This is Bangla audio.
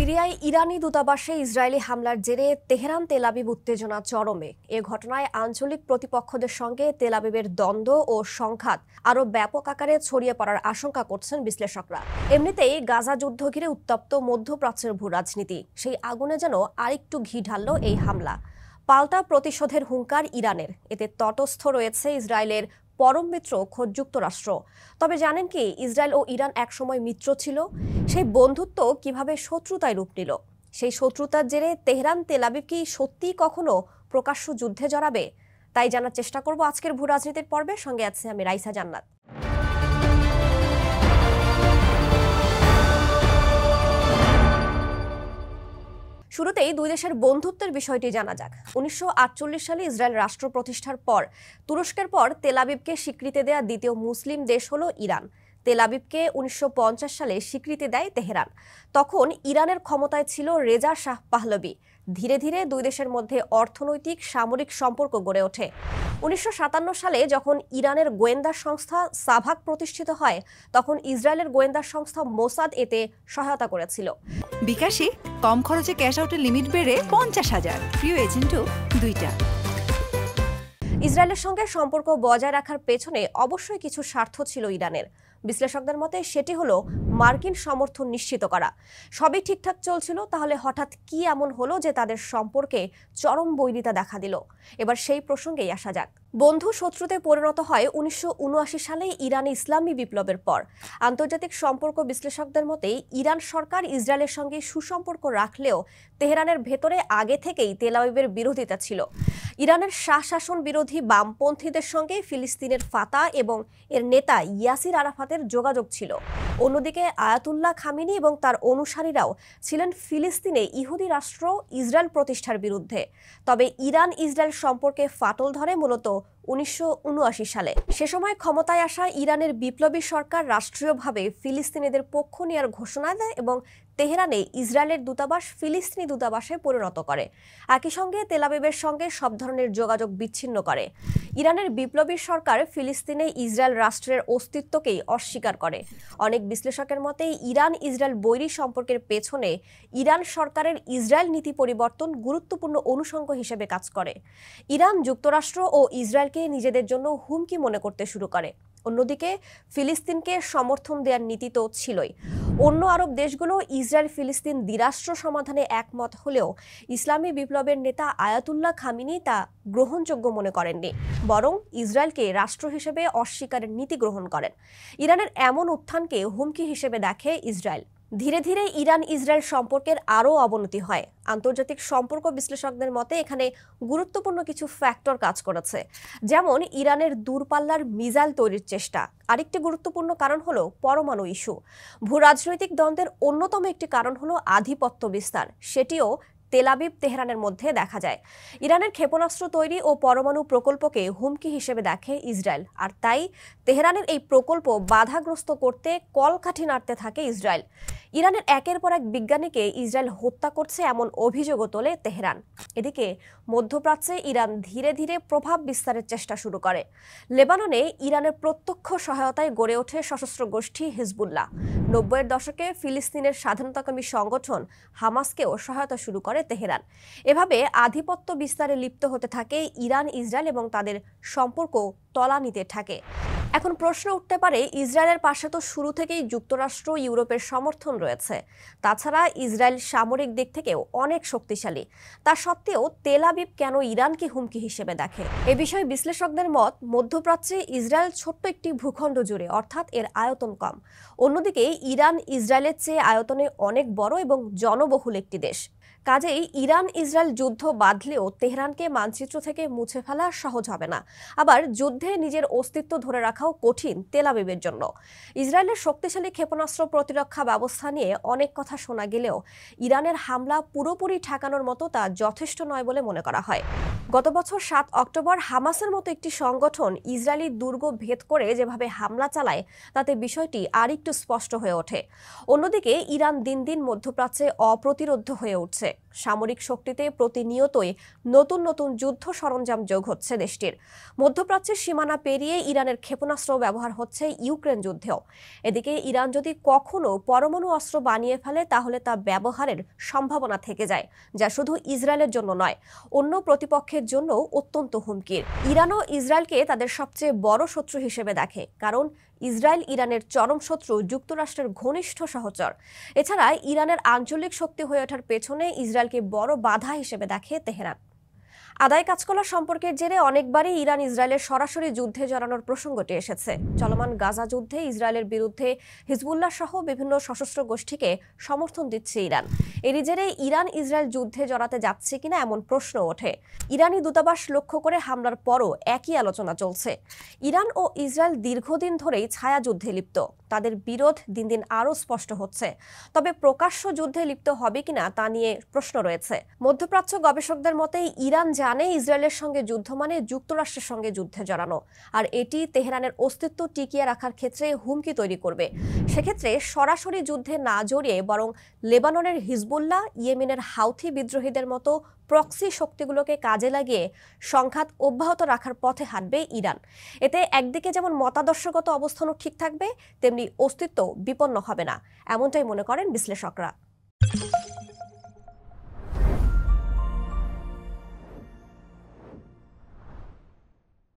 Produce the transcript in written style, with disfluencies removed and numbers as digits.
সিরিয়ায় ইরানি দূতাবাসে ইসরায়েলি হামলার জেরে তেহরান তেল আবিব উত্তেজনা চরমে। এ ঘটনায় আঞ্চলিক প্রতিপক্ষদের সঙ্গে তেল আবিবের দ্বন্দ্ব ও সংঘাত আরও ব্যাপক আকারে ছড়িয়ে পড়ার আশঙ্কা করছেন বিশ্লেষকরা। এমনিতেই গাজা যুদ্ধ ঘিরে উত্তপ্ত মধ্যপ্রাচ্যের ভূরাজনীতি, সেই আগুনে যেন আরেকটু ঘি ঢালল এই হামলা। পাল্টা প্রতিশোধের হুঙ্কার ইরানের, এতে তটস্থ রয়েছে ইসরায়েলের পরম মিত্র খোদ যুক্তরাষ্ট্র। তবে জানেন কি, ইসরায়েল ও ইরান একসময় মিত্র ছিল। সেই বন্ধুত্ব কিভাবে শত্রুতায় রূপ নিল? সেই শত্রুতার জেরে তেহরান তেল আবিব কি সত্যিই কখনো প্রকাশ্য যুদ্ধে জড়াবে? তাই জানার চেষ্টা করব আজকের ভূরাজনীতির পর্বে। সঙ্গে আছে আমি রাইসা জান্নাত। শুরুতেই দুই দেশের বন্ধুত্বের বিষয়টি জানা যাক। 1948 সালে ইসরায়েল রাষ্ট্র প্রতিষ্ঠার পর তুরস্কের পর তেল আবিবকে স্বীকৃতি দেয়া দ্বিতীয় মুসলিম দেশ হলো ইরান। তেল আবিবকে 1950 সালে স্বীকৃতি দেয় তেহরান। তখন ইরানের ক্ষমতায় ছিল রেজা শাহ পাহলভি। ধীরে ধীরে দুই দেশের মধ্যে অর্থনৈতিক সামরিক সম্পর্ক গড়ে ওঠে। 1957 সালে যখন ইরানের গোয়েন্দা সংস্থা সাভাক প্রতিষ্ঠিত হয়, তখন ইসরায়েলের গোয়েন্দা সংস্থা মোসাদ এতে সহায়তা করেছিল। বিকাশে কম খরচে ক্যাশ আউটের লিমিট বেড়ে 50,000, প্রিয় এজেন্টও 2টা। ইসরায়েলের সঙ্গে সম্পর্ক বজায় রাখার পেছনে অবশ্যই কিছু স্বার্থ ছিল ইরানের। বিশ্লেষকদের মতে সেটি হলো মার্কিন সমর্থন নিশ্চিত করা। সবই ঠিকঠাক চলছিল, তাহলে হঠাৎ কি এমন হলো যে তাদের সম্পর্কে চরম বৈরিতা দেখা দিল? এবার সেই প্রসঙ্গেই আসা যাক। বন্ধু শত্রুতে পরিণত হয় 1979 সালে ইরানি ইসলামী বিপ্লবের পর। আন্তর্জাতিক সম্পর্ক বিশ্লেষকদের মতে ইরান সরকার ইসরায়েলের সঙ্গে সুসম্পর্ক রাখলেও তেহরানের ভেতরে আগে থেকেই তেল আবিবের বিরোধিতা ছিল। ইরানের শাহ শাসন বিরোধী বামপন্থীদের সঙ্গে ফিলিস্তিনের ফাতা এবং এর নেতা ইয়াসির আরাফাতের যোগাযোগ ছিল। অন্যদিকে আয়াতুল্লাহ খামিনি এবং তার অনুসারীরাও ছিলেন ফিলিস্তিনে ইহুদি রাষ্ট্র ইসরায়েল প্রতিষ্ঠার বিরুদ্ধে। তবে ইরান ইসরায়েল সম্পর্কে ফাটল ধরে মূলত 1979 সালে। সে সময় ক্ষমতায় আসা ইরানের বিপ্লবী সরকার রাষ্ট্রীয়ভাবে ফিলিস্তিনিদের পক্ষ নেওয়ার ঘোষণা দেয় এবং তেহরানে ইসরায়েলের দূতাবাস ফিলিস্তিনি দূতাবাসে পরিণত করে। একই সঙ্গে তেল আবিবের সঙ্গে সব ধরনের যোগাযোগ বিচ্ছিন্ন করে। ইরানের বিপ্লবী সরকার ফিলিস্তিনে ইসরায়েল রাষ্ট্রের অস্তিত্বকেই অস্বীকার করে। অনেক বিশ্লেষকের মতে ইরান ইসরায়েল বৈরী সম্পর্কের পেছনে ইরান সরকারের ইসরায়েল নীতি পরিবর্তন গুরুত্বপূর্ণ অনুষঙ্গ হিসেবে কাজ করে। ইরান যুক্তরাষ্ট্র ও ইসরায়েলকে নিজেদের জন্য হুমকি মনে করতে শুরু করে। অন্যদিকে ফিলিস্তিনকে সমর্থন দেওয়ার নীতি তো ছিলই। অন্য আরব দেশগুলো ইসরায়েল ফিলিস্তিন দ্বিরাষ্ট্র সমাধানে একমত হলেও ইসলামী বিপ্লবের নেতা আয়াতুল্লাহ খামিনি তা গ্রহণযোগ্য মনে করেননি, বরং ইসরায়েলকে রাষ্ট্র হিসেবে অস্বীকারের নীতি গ্রহণ করেন। ইরানের এমন উত্থানকে হুমকি হিসেবে দেখে ইসরায়েল। ধীরে ধীরে ইরান ইসরায়েল সম্পর্কের আরও অবনতি হয়। আন্তর্জাতিক সম্পর্ক বিশ্লেষকদের মতে এখানে গুরুত্বপূর্ণ কিছু ফ্যাক্টর কাজ করেছে, যেমন ইরানের দূরপাল্লার মিসাইল তৈরির চেষ্টা। আরেকটি গুরুত্বপূর্ণ কারণ হলো পরমাণু ইস্যু। ভূরাজনৈতিক দ্বন্দ্বের অন্যতম একটি কারণ হলো আধিপত্য বিস্তার, সেটিও তেল আবিব তেহরানের মধ্যে দেখা যায়। ইরানের ক্ষেপণাস্ত্র তৈরি ও পরমাণু প্রকল্পকে হুমকি হিসেবে দেখে ইসরায়েল, আর তাই তেহরানের এই প্রকল্প বাধাগ্রস্ত করতে কলকাঠি নাড়তে থাকে ইসরায়েল। ইরানের একের পর এক বিজ্ঞানীকে ইসরায়েল হত্যা করছে এমন অভিযোগও তোলে তেহরান। এদিকে মধ্যপ্রাচ্যে ইরান ধীরে ধীরে প্রভাব বিস্তারের চেষ্টা শুরু করে। লেবাননে ইরানের প্রত্যক্ষ সহায়তায় গড়ে ওঠে সশস্ত্র গোষ্ঠী হিজবুল্লাহ। 90-এর দশকে ফিলিস্তিনের স্বাধীনতাকামী সংগঠন হামাসকেও সহায়তা শুরু করে তেহরান। এভাবে আধিপত্য বিস্তারে লিপ্ত হতে থাকে ইরান ইসরায়েল এবং তাদের সম্পর্ক তলানিতে থাকে। এখন প্রশ্ন উঠতে পারে, ইসরায়েলের পাশে তো শুরু থেকেই যুক্তরাষ্ট্র ইউরোপের সমর্থন রয়েছে। তাছাড়া ইসরায়েল সামরিক দিক থেকেও অনেক শক্তিশালী। তা সত্ত্বেও তেল আবিব কেন ইরানকে হুমকি হিসেবে দেখে? এ বিষয়ে বিশ্লেষকদের মত, মধ্যপ্রাচ্যে ইসরায়েল ছোট্ট একটি ভূখণ্ড জুড়ে, অর্থাৎ এর আয়তন কম। অন্যদিকে ইরান ইসরায়েলের চেয়ে আয়তনে অনেক বড় এবং জনবহুল একটি দেশ। কাজেই ইরান ইসরায়েল যুদ্ধ বাঁধলেও তেহরানকে মানচিত্র থেকে মুছে ফেলা সহজ হবে না। আবার যুদ্ধে নিজের অস্তিত্ব ধরে রাখাও কঠিন তেল আবিবের জন্য। ইসরায়েলের শক্তিশালী ক্ষেপণাস্ত্র প্রতিরক্ষা ব্যবস্থা নিয়ে অনেক কথা শোনা গেলেও ইরানের হামলা পুরোপুরি ঠেকানোর মতো তা যথেষ্ট নয় বলে মনে করা হয়। গত বছর 7 অক্টোবর হামাসের মতো একটি সংগঠন ইসরায়েলি দুর্গ ভেদ করে যেভাবে হামলা চালায়, তাতে বিষয়টি আরেকটু স্পষ্ট হয়ে ওঠে। অন্যদিকে ইরান দিন দিন মধ্যপ্রাচ্যে অপ্রতিরোধ্য হয়ে উঠছে। সামরিক শক্তিতে প্রতিনিয়তই নতুন নতুন যুদ্ধ সরঞ্জাম যোগ হচ্ছে দেশটির। মধ্যপ্রাচ্যের সীমানা পেরিয়ে ইরানের ক্ষেপণাস্ত্র ব্যবহার হচ্ছে ইউক্রেন যুদ্ধেও। এদিকে ইরান যদি কখনো পরমাণু অস্ত্র বানিয়ে ফেলে তাহলে তা ব্যবহারের সম্ভাবনা থেকে যায়, যা শুধু ইসরায়েলের জন্য নয়, অন্য প্রতিপক্ষের জন্য অত্যন্ত হুমকির। ইরানও ইসরায়েলকে তাদের সবচেয়ে বড় শত্রু হিসেবে দেখে, কারণ ইসরায়েল ইরানের চরম শত্রু, যুক্তরাষ্ট্রের ঘনিষ্ঠ সহচর। এছাড়া ইরানের আঞ্চলিক শক্তি হয়ে ওঠার পেছনে ইসরায়েলকে বড় বাধা হিসেবে দেখে তেহরান। আদায় কাজকলা সম্পর্কের জেরে অনেকবারই ইরান ইসরায়েলের সরাসরি যুদ্ধে জড়ানোর প্রসঙ্গটি এসেছে। চলমান গাজা যুদ্ধে ইসরায়েলের বিরুদ্ধে হিজবুল্লাহ সহ বিভিন্ন সশস্ত্র গোষ্ঠীকে সমর্থন দিচ্ছে ইরান। এরই জেরে ইরান ইসরায়েল যুদ্ধে জড়াতে যাচ্ছে কিনা এমন প্রশ্ন ওঠে। ইরানি দূতাবাস লক্ষ্য করে হামলার পরও একই আলোচনা চলছে। ইরান ও ইসরায়েল দীর্ঘদিন ধরেই ছায়া যুদ্ধে লিপ্ত। তাদের বিরোধ দিন দিন আরও স্পষ্ট হচ্ছে। তবে প্রকাশ্য যুদ্ধে লিপ্ত হবে কিনা তা নিয়ে প্রশ্ন রয়েছে। মধ্যপ্রাচ্য গবেষকদের মতে ইরান জানে ইসরায়েলের সঙ্গে যুদ্ধ মানে যুক্তরাষ্ট্রের সঙ্গে যুদ্ধে জড়ানো, আর এটি তেহরানের অস্তিত্ব টিকিয়ে রাখার ক্ষেত্রে হুমকি তৈরি করবে। সেক্ষেত্রে সরাসরি যুদ্ধে না জড়িয়ে বরং লেবাননের হিজবুল্লাহ, ইয়েমেনের হাউথি বিদ্রোহীদের মতো প্রক্সি শক্তিগুলোকে কাজে লাগিয়ে সংঘাত অব্যাহত রাখার পথে হাঁটবে ইরান। এতে একদিকে যেমন মতাদর্শগত অবস্থানও ঠিক থাকবে, তেমনি অস্তিত্ব বিপন্ন হবে না, এমনটাই মনে করেন বিশ্লেষকরা।